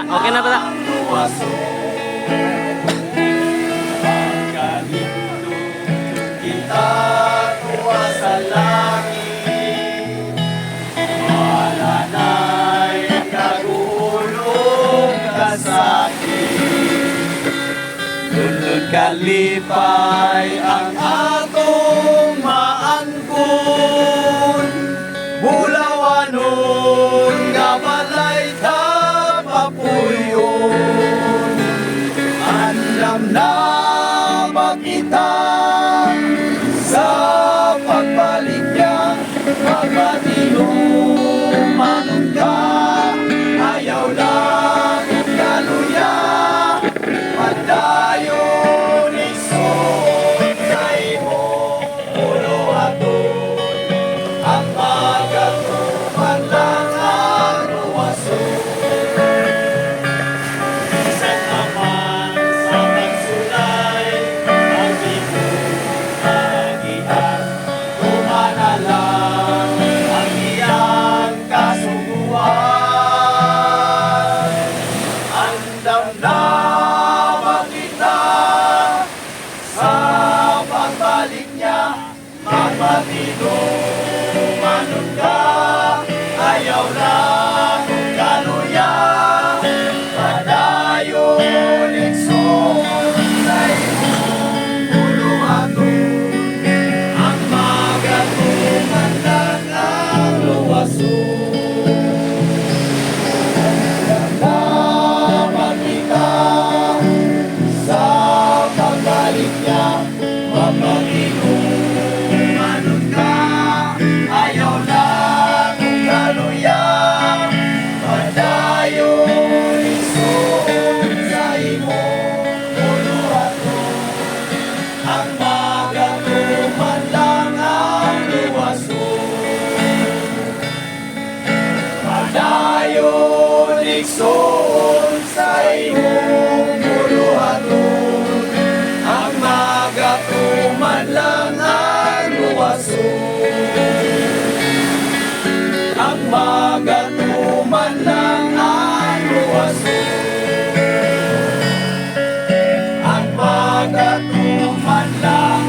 Okay na pala. Kita tuwa sa langit, wala na'y kagulong kasakit. Lulod kalipay ang atong maangkon, bulawanon nga balay tapapuyon. Andam na ba kita sa pagbalik niya, magpatinong manong ka, ayaw lang kaluya, padayon ison sa imo, ulo aton, ang magatuman lang ang luwason. Sa taman sa pagsulay, ang imo agihan, tumanalang ang iyang kasuguan. Andam na ba kita sa pagbalik niya, magpatinong manon ka, ayaw lang kaluya, padayon ikson sa imong ulo aton, ang magatuman lang ang luwason. Dapat kita sa pagbalik niya, magpatinong manon ka, ayaw lang kaluya, padayon ikson sa imong ulo aton, ang magatuman lang ang luwason. Padayon ikson sa imong ulo aton, ang magatuman lang ang luwason. Ang magatuman lang ang luwason. Ang magatuman lang